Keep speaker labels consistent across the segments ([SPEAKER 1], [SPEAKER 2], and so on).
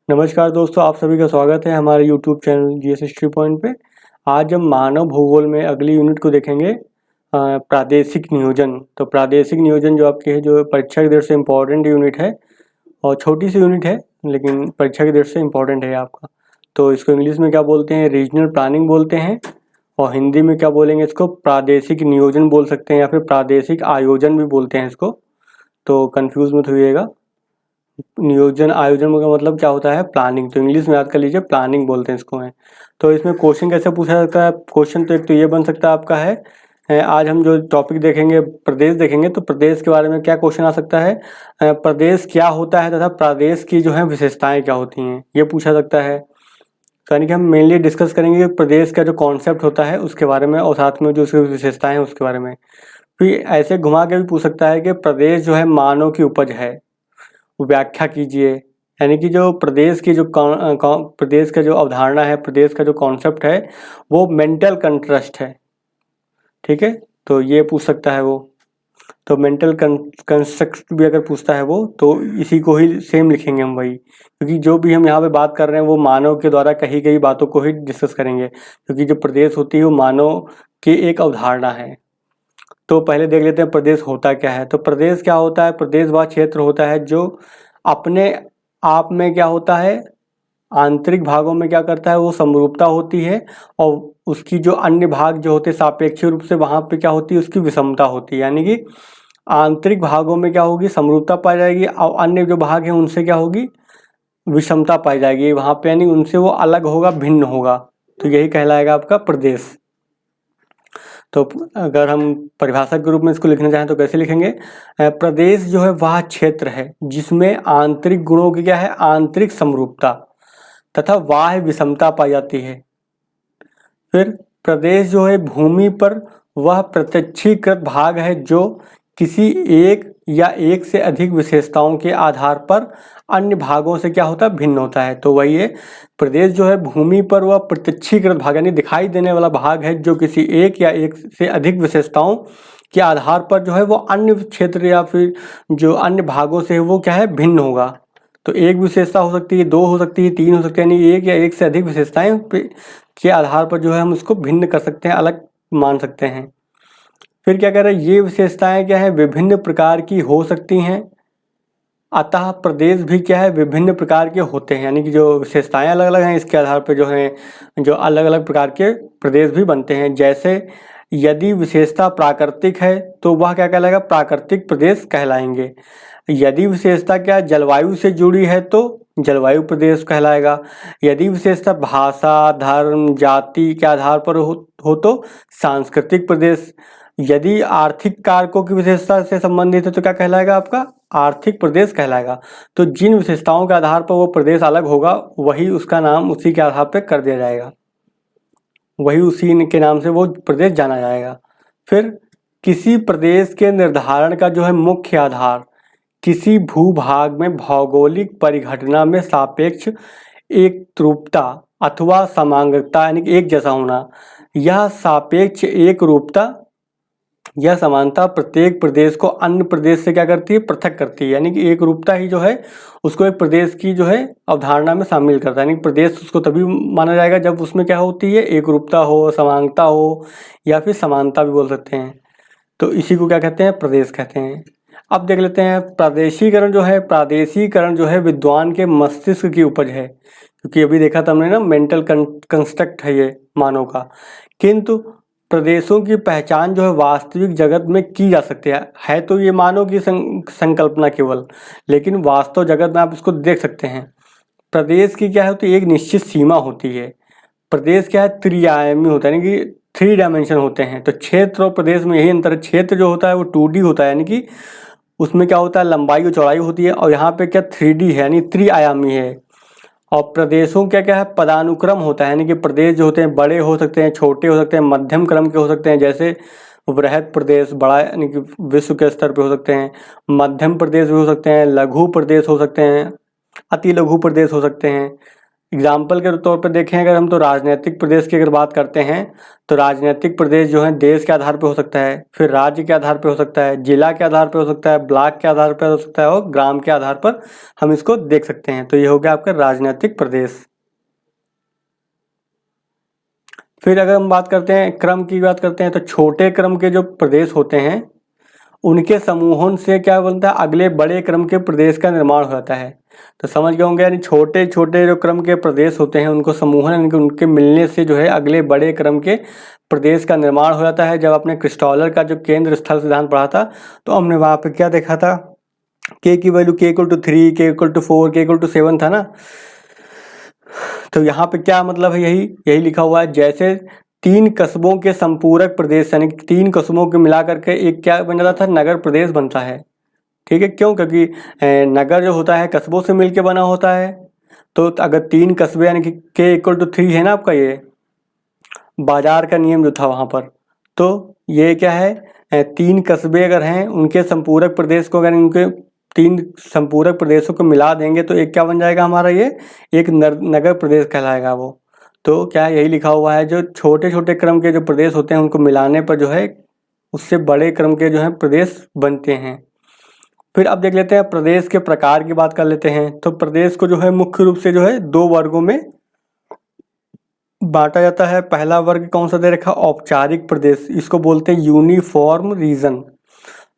[SPEAKER 1] नमस्कार दोस्तों, आप सभी का स्वागत है हमारे YouTube channel GS history point पे। आज हम मानव भूगोल में अगली यूनिट को देखेंगे, प्रादेशिक नियोजन। तो प्रादेशिक नियोजन जो आपकी है, जो परीक्षा की दृष्टि से इम्पोर्टेंट यूनिट है और छोटी सी यूनिट है, लेकिन परीक्षा की दृष्टि से इम्पोर्टेंट है आपका। तो इसको इंग्लिश में क्या बोलते हैं? रीजनल प्लानिंग बोलते हैं। और हिंदी में क्या बोलेंगे इसको? प्रादेशिक नियोजन बोल सकते हैं या फिर प्रादेशिक आयोजन भी बोलते हैं इसको। तो कन्फ्यूज़ मत होइएगा। नियोजन आयोजन का मतलब क्या होता है? प्लानिंग। तो इंग्लिश में याद कर लीजिए, प्लानिंग बोलते हैं इसको है। तो इसमें क्वेश्चन कैसे पूछा जाता है? क्वेश्चन तो एक तो ये बन सकता है आपका है, आज हम जो टॉपिक देखेंगे प्रदेश देखेंगे, तो प्रदेश के बारे में क्या क्वेश्चन आ सकता है? प्रदेश क्या होता है तथा प्रदेश की जो है विशेषताएं क्या होती हैं, ये पूछा सकता है। तो यानी कि हम मेनली डिस्कस करेंगे प्रदेश का जो कॉन्सेप्ट होता है उसके बारे में, और साथ में जो उसकी विशेषताएं हैं उसके बारे में। फिर ऐसे घुमा के भी पूछ सकता है कि प्रदेश जो है मानव की उपज है, व्याख्या कीजिए। यानी कि जो प्रदेश की जो प्रदेश का जो अवधारणा है, प्रदेश का जो कॉन्सेप्ट है, वो मेंटल कंट्रस्ट है। ठीक है, तो ये पूछ सकता है वो। तो मेंटल कंस्ट्रक्ट भी अगर पूछता है वो, तो इसी को ही सेम लिखेंगे हम वही, क्योंकि जो भी हम यहाँ पे बात कर रहे हैं वो मानव के द्वारा कही गई बातों को ही डिस्कस करेंगे, क्योंकि जो प्रदेश होती है वो मानव की एक अवधारणा है। तो पहले देख लेते हैं प्रदेश होता क्या है। तो प्रदेश क्या होता है? प्रदेश वह क्षेत्र होता है जो अपने आप में क्या होता है, आंतरिक भागों में क्या करता है, वो समरूपता होती है, और उसकी जो अन्य भाग जो होते हैं सापेक्ष रूप से वहाँ पे क्या होती है, उसकी विषमता होती है। यानी कि आंतरिक भागों में क्या होगी, समरूपता पाई जाएगी, और अन्य जो भाग हैं उनसे क्या होगी, विषमता पाई जाएगी वहाँ पे, यानी उनसे वो अलग होगा, भिन्न होगा। तो यही कहलाएगा आपका प्रदेश। तो अगर हम परिभाषा के रूप में इसको लिखना चाहें तो कैसे लिखेंगे? प्रदेश जो है वह क्षेत्र है जिसमें आंतरिक गुणों की क्या है, आंतरिक समरूपता तथा बाह्य विषमता पाई जाती है। फिर प्रदेश जो है भूमि पर वह प्रत्यक्षीकृत भाग है जो किसी एक या एक से अधिक विशेषताओं के आधार पर अन्य भागों से क्या होता है, भिन्न होता है। तो वही है, प्रदेश जो है भूमि पर वह प्रत्यक्षीकृत भाग यानी दिखाई देने वाला भाग है जो किसी एक या एक से अधिक विशेषताओं के आधार पर जो है वो अन्य क्षेत्र या फिर जो अन्य भागों से वो क्या है, भिन्न होगा। तो एक विशेषता हो सकती है, दो हो सकती है, तीन हो सकती है, यानी एक या एक से अधिक विशेषताएं के आधार पर जो है हम उसको भिन्न कर सकते हैं, अलग मान सकते हैं। फिर क्या कह रहे हैं, ये विशेषताएं क्या है, विभिन्न प्रकार की हो सकती हैं, अतः प्रदेश भी क्या है, विभिन्न प्रकार के होते हैं। यानी कि जो विशेषताएं अलग अलग हैं, इसके आधार पर जो है जो अलग अलग प्रकार के प्रदेश भी बनते हैं। जैसे यदि विशेषता प्राकृतिक है तो वह क्या कहलाएगा, प्राकृतिक प्रदेश कहलाएंगे। यदि विशेषता क्या जलवायु से जुड़ी है तो जलवायु प्रदेश कहलाएगा। यदि विशेषता भाषा, धर्म, जाति के आधार पर हो तो सांस्कृतिक प्रदेश। यदि आर्थिक कारकों की विशेषता से संबंधित है तो क्या कहलाएगा, आपका आर्थिक प्रदेश कहलाएगा। तो जिन विशेषताओं के आधार पर वो प्रदेश अलग होगा, वही उसका नाम उसी के आधार पर कर दिया जाएगा, वही उसी के नाम से वो प्रदेश जाना जाएगा। फिर किसी प्रदेश के निर्धारण का जो है मुख्य आधार किसी भूभाग में भौगोलिक परिघटना में सापेक्ष एकरूपता अथवा समांगता यानी कि एक जैसा होना। यह सापेक्ष एक रूपता यह समानता प्रत्येक प्रदेश को अन्य प्रदेश से क्या करती है, पृथक करती है। यानी कि एक रूपता ही जो है उसको एक प्रदेश की जो है अवधारणा में शामिल करता है। यानी प्रदेश उसको तभी माना जाएगा जब उसमें क्या होती है, एक रूपता हो, समानता हो, या फिर समानता भी बोल सकते हैं। तो इसी को क्या कहते हैं, प्रदेश कहते हैं। अब देख लेते हैं प्रादेशीकरण जो है, प्रादेशीकरण जो है विद्वान के मस्तिष्क की उपज है, क्योंकि अभी देखा था हमने ना, मेंटल कंस्ट्रक्ट है ये मानव का। किंतु प्रदेशों की पहचान जो है वास्तविक जगत में की जा सकती है तो ये मानव की संकल्पना केवल, लेकिन वास्तव जगत में आप इसको देख सकते हैं। प्रदेश की क्या होती है, एक निश्चित सीमा होती है। प्रदेश क्या है, त्रिआयामी होता है, यानी कि 3 डायमेंशन होते हैं। तो क्षेत्र और प्रदेश में यही अंतर है, क्षेत्र जो होता है वो 2D होता है, यानी कि उसमें क्या होता है, लंबाई और चौड़ाई होती है, और यहाँ पे क्या 3D है, यानी त्रिआयामी है। और प्रदेशों क्या क्या है, पदानुक्रम होता है, यानी कि प्रदेश जो होते हैं बड़े हो सकते हैं, छोटे हो सकते हैं, मध्यम क्रम के हो सकते हैं। जैसे वृहद प्रदेश बड़ा यानी कि विश्व के स्तर पे हो सकते हैं, मध्यम प्रदेश भी हो सकते हैं, लघु प्रदेश हो सकते हैं, अति लघु प्रदेश हो सकते हैं। एग्जाम्पल के तौर पर देखें अगर हम, तो राजनीतिक प्रदेश की अगर बात करते हैं तो राजनीतिक प्रदेश जो है देश के आधार पर हो सकता है, फिर राज्य के आधार पर हो सकता है, जिला के आधार पर हो सकता है, ब्लॉक के आधार पर हो सकता है और ग्राम के आधार पर हम इसको देख सकते हैं। तो ये हो गया आपका राजनीतिक प्रदेश। फिर अगर हम बात करते हैं क्रम की बात करते हैं तो छोटे क्रम के जो प्रदेश होते हैं उनके समूहों से क्या बनता है, अगले बड़े क्रम के प्रदेश का निर्माण हो जाता है। तो समझ गए होंगे, यानी छोटे छोटे जो क्रम के प्रदेश होते हैं उनको समूहन उनके मिलने से जो है अगले बड़े क्रम के प्रदेश का निर्माण हो जाता है। जब आपने क्रिस्टॉलर का जो केंद्र स्थल सिद्धांत पढ़ा था तो हमने वहाँ पे क्या देखा था, के की वैल्यू k=3, k=4, k=7 था ना। तो यहाँ पे क्या मतलब है, यही लिखा हुआ है, जैसे 3 कस्बों के संपूरक प्रदेश यानी 3 कस्बों के मिला करके एक क्या बन जाता था, नगर प्रदेश बनता है। ठीक है, क्यों? क्योंकि नगर जो होता है कस्बों से मिलके बना होता है। तो अगर 3 कस्बे यानी कि k=3 है ना आपका, ये बाजार का नियम जो था वहाँ पर, तो ये क्या है, 3 कस्बे अगर हैं उनके संपूरक प्रदेश को, अगर उनके 3 संपूरक प्रदेशों को मिला देंगे तो एक क्या बन जाएगा हमारा, ये एक नगर प्रदेश कहलाएगा वो। तो क्या यही लिखा हुआ है, जो छोटे छोटे क्रम के जो प्रदेश होते हैं उनको मिलाने पर जो है उससे बड़े क्रम के जो है प्रदेश बनते हैं। फिर अब देख लेते हैं प्रदेश के प्रकार की बात कर लेते हैं। तो प्रदेश को जो है मुख्य रूप से जो है 2 वर्गों में बांटा जाता है। पहला वर्ग कौन सा दे रखा, औपचारिक प्रदेश, इसको बोलते हैं यूनिफॉर्म रीजन।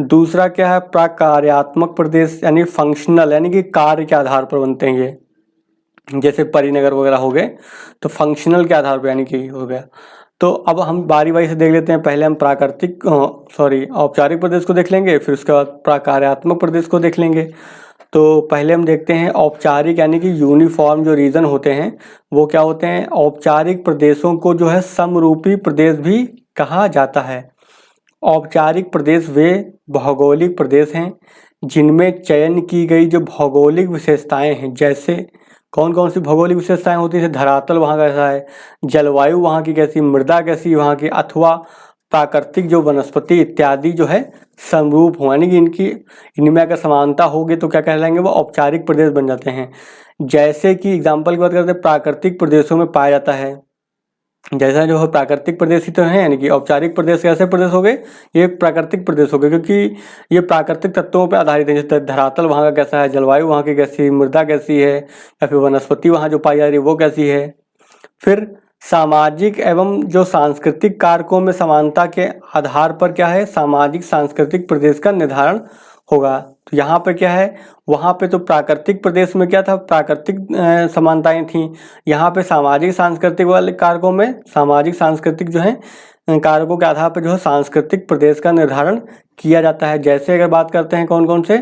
[SPEAKER 1] दूसरा क्या है, प्रकार्यात्मक प्रदेश यानी फंक्शनल, यानी कि कार्य के आधार पर बनते हैं ये, जैसे परिनगर वगैरह हो गए तो फंक्शनल के आधार पर यानी कि हो गया। तो अब हम बारी बारी से देख लेते हैं। पहले हम औपचारिक प्रदेश को देख लेंगे, फिर उसके बाद प्रकार्यात्मक प्रदेश को देख लेंगे। तो पहले हम देखते हैं औपचारिक यानी कि यूनिफॉर्म जो रीजन होते हैं वो क्या होते हैं। औपचारिक प्रदेशों को जो है समरूपी प्रदेश भी कहा जाता है। औपचारिक प्रदेश वे भौगोलिक प्रदेश हैं जिनमें चयन की गई जो भौगोलिक विशेषताएं हैं, जैसे कौन कौन सी भौगोलिक विशेषताएं होती हैं, धरातल वहाँ कैसा है, जलवायु वहाँ की कैसी, मृदा कैसी वहाँ की, अथवा प्राकृतिक जो वनस्पति इत्यादि जो है समरूप हो, यानी कि इनमें अगर समानता होगी तो क्या कहलाएंगे, वो औपचारिक प्रदेश बन जाते हैं। जैसे कि एग्जाम्पल की बात करते हैं, प्राकृतिक प्रदेशों में पाया जाता है, जैसा जो है प्राकृतिक प्रदेश ही तो है, यानी कि औपचारिक प्रदेश कैसे प्रदेश हो गए, ये प्राकृतिक प्रदेश हो गए क्योंकि ये प्राकृतिक तत्वों पर आधारित है। जैसे धरातल वहाँ का कैसा है, जलवायु वहाँ की कैसी, मृदा कैसी है, या फिर वनस्पति वहाँ जो पाई जा रही है वो कैसी है। फिर सामाजिक एवं जो सांस्कृतिक कारकों में समानता के आधार पर क्या है, सामाजिक सांस्कृतिक प्रदेश का निर्धारण होगा। तो यहाँ पर क्या है, वहाँ पे तो प्राकृतिक प्रदेश में क्या था, प्राकृतिक समानताएं थी। यहाँ पे सामाजिक सांस्कृतिक वाले कारकों में सामाजिक सांस्कृतिक जो है कारकों के आधार पर जो है सांस्कृतिक प्रदेश का निर्धारण किया जाता है। जैसे अगर बात करते हैं कौन कौन से,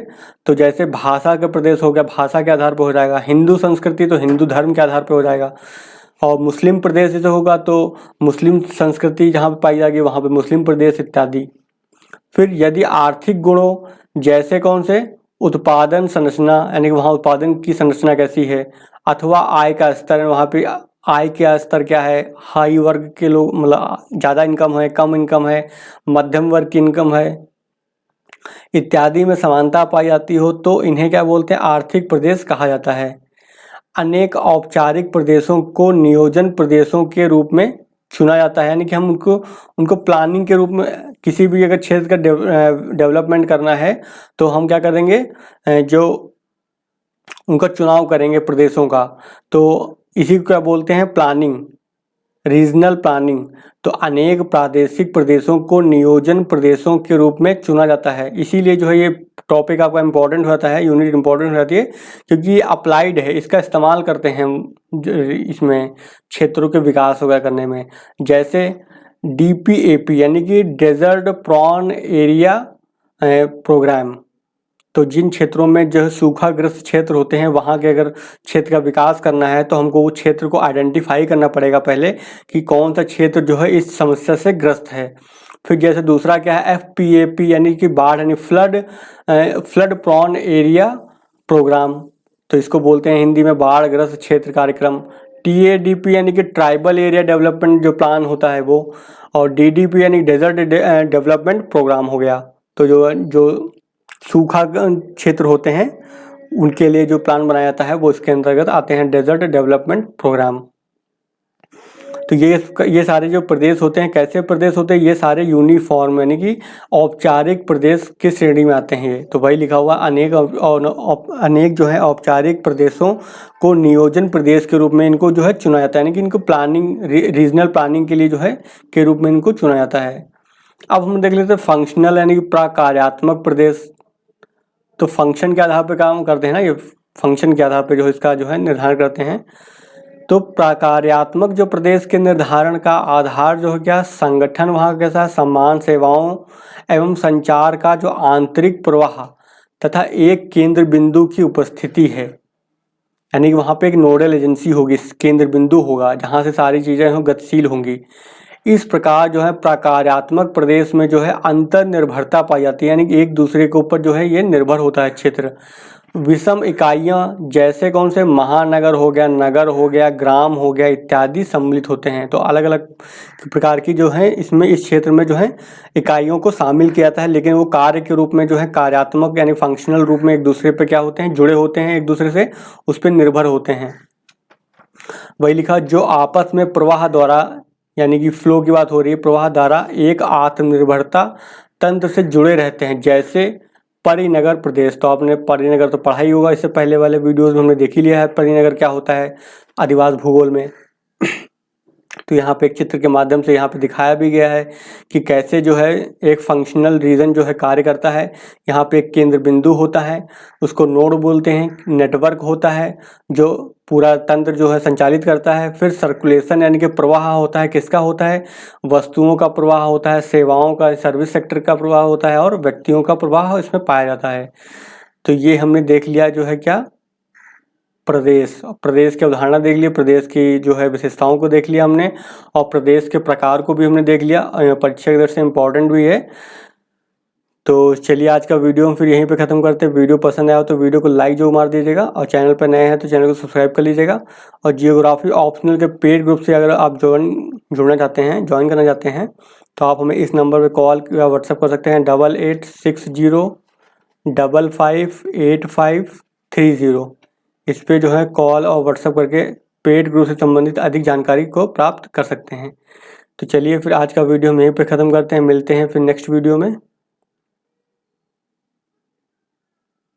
[SPEAKER 1] तो जैसे भाषा का प्रदेश हो गया, भाषा के आधार पर हो जाएगा। हिंदू संस्कृति तो हिंदू धर्म के आधार पर हो जाएगा। और मुस्लिम प्रदेश जैसे होगा तो मुस्लिम संस्कृति जहाँ पर पाई जाएगी वहाँ पर मुस्लिम प्रदेश इत्यादि। फिर यदि आर्थिक गुणों जैसे कौन से, उत्पादन संरचना यानी कि वहाँ उत्पादन की संरचना कैसी है, अथवा आय का स्तर, वहाँ पे आय का स्तर क्या है, हाई वर्ग के लोग मतलब ज़्यादा इनकम है, कम इनकम है, मध्यम वर्ग की इनकम है इत्यादि में समानता पाई जाती हो तो इन्हें क्या बोलते हैं, आर्थिक प्रदेश कहा जाता है। अनेक औपचारिक प्रदेशों को नियोजन प्रदेशों के रूप में चुना जाता है, यानी कि हम उनको प्लानिंग के रूप में किसी भी अगर क्षेत्र का डेवलपमेंट करना है तो हम क्या करेंगे, जो उनका चुनाव करेंगे प्रदेशों का, तो इसी को क्या बोलते हैं, प्लानिंग, रीजनल प्लानिंग। तो अनेक प्रादेशिक प्रदेशों को नियोजन प्रदेशों के रूप में चुना जाता है। इसीलिए जो है ये टॉपिक आपका इम्पोर्टेंट हो जाता है, यूनिट इम्पोर्टेंट हो जाती है क्योंकि ये अप्लाइड है, इसका इस्तेमाल करते हैं हम इसमें क्षेत्रों के विकास वगैरह करने में। जैसे DPAP यानी कि डेजर्ट प्रॉन एरिया प्रोग्राम, तो जिन क्षेत्रों में जो सूखाग्रस्त क्षेत्र होते हैं वहाँ के अगर क्षेत्र का विकास करना है तो हमको उस क्षेत्र को आइडेंटिफाई करना पड़ेगा पहले कि कौन सा क्षेत्र जो है इस समस्या से ग्रस्त है। फिर जैसे दूसरा क्या है, FPAP यानी कि बाढ़ यानी फ्लड प्रॉन एरिया प्रोग्राम, तो इसको बोलते हैं हिंदी में बाढ़ ग्रस्त क्षेत्र कार्यक्रम। TADP यानी कि ट्राइबल एरिया डेवलपमेंट जो प्लान होता है वो, और DDP यानी डेजर्ट डेवलपमेंट प्रोग्राम हो गया। तो जो सूखा क्षेत्र होते हैं उनके लिए जो प्लान बनाया जाता है वो इसके अंतर्गत आते हैं, डेजर्ट डेवलपमेंट प्रोग्राम। तो ये सारे जो प्रदेश होते हैं, कैसे प्रदेश होते हैं, ये सारे यूनिफॉर्म यानी कि औपचारिक प्रदेश की श्रेणी में आते हैं। तो वही लिखा हुआ अनेक जो है औपचारिक प्रदेशों को नियोजन प्रदेश के रूप में इनको जो है चुना जाता है, यानी कि इनको प्लानिंग रीजनल प्लानिंग के लिए जो है के रूप में इनको चुना जाता है। अब हम देख लेते हैं फंक्शनल यानी कि प्राकार्यात्मक प्रदेश। तो फंक्शन के आधार पर काम करते हैं ना, ये फंक्शन के आधार पर जो इसका जो है निर्धारण करते हैं। तो प्राकार्यात्मक जो प्रदेश के निर्धारण का आधार जो है क्या, संगठन वहाँ कैसा, समान सेवाओं एवं संचार का जो आंतरिक प्रवाह तथा एक केंद्र बिंदु की उपस्थिति है, यानी कि वहाँ पे एक नोडल एजेंसी होगी, केंद्र बिंदु होगा जहाँ से सारी चीज़ें गतिशील होंगी। इस प्रकार जो है प्राकार्यात्मक प्रदेश में जो है अंतर निर्भरता पाई जाती है, यानी कि एक दूसरे के ऊपर जो है ये निर्भर होता है क्षेत्र। विषम इकाइयाँ जैसे कौन से, महानगर हो गया, नगर हो गया, ग्राम हो गया इत्यादि सम्मिलित होते हैं। तो अलग अलग प्रकार की जो है इसमें इस क्षेत्र में जो है इकाइयों को शामिल किया जाता है, लेकिन वो कार्य के रूप में जो है कार्यात्मक यानी फंक्शनल रूप में एक दूसरे पर क्या होते हैं, जुड़े होते हैं, एक दूसरे से उस पर निर्भर होते हैं। वही लिखा, जो आपस में प्रवाह द्वारा यानी कि फ्लो की बात हो रही है, प्रवाह द्वारा एक आत्मनिर्भरता तंत्र से जुड़े रहते हैं, जैसे परिनगर प्रदेश। तो आपने परिनगर तो पढ़ा ही होगा, इससे पहले वाले वीडियोस में हमने देख ही लिया है परिनगर क्या होता है आदिवासी भूगोल में। तो यहाँ पे एक चित्र के माध्यम से यहाँ पे दिखाया भी गया है कि कैसे जो है एक फंक्शनल रीजन जो है कार्य करता है। यहाँ पे एक केंद्र बिंदु होता है, उसको नोड बोलते हैं, नेटवर्क होता है जो पूरा तंत्र जो है संचालित करता है। फिर सर्कुलेशन यानी कि प्रवाह होता है, किसका होता है, वस्तुओं का प्रवाह होता है, सेवाओं का, सर्विस सेक्टर का प्रवाह होता है, और व्यक्तियों का प्रवाह इसमें पाया जाता है। तो ये हमने देख लिया जो है क्या, प्रदेश के उदाहरण देख लिए, प्रदेश की जो है विशेषताओं को देख लिया हमने, और प्रदेश के प्रकार को भी हमने देख लिया, परीक्षा की दृष्टि से इम्पोर्टेंट भी है। तो चलिए आज का वीडियो हम फिर यहीं पे ख़त्म करते हैं। वीडियो पसंद आया तो वीडियो को लाइक जो मार दीजिएगा, और चैनल पर नए हैं तो चैनल को सब्सक्राइब कर लीजिएगा। और जियोग्राफी ऑप्शनल के पेड ग्रुप से अगर आप जुड़ना चाहते हैं, ज्वाइन करना चाहते हैं, तो आप हमें इस नंबर पर कॉल या व्हाट्सएप कर सकते हैं, 8860558530। इस पे जो है कॉल और व्हाट्सएप करके पेड ग्रुप से संबंधित अधिक जानकारी को प्राप्त कर सकते हैं। तो चलिए फिर आज का वीडियो हम यहीं पे ख़त्म करते हैं, मिलते हैं फिर नेक्स्ट वीडियो में।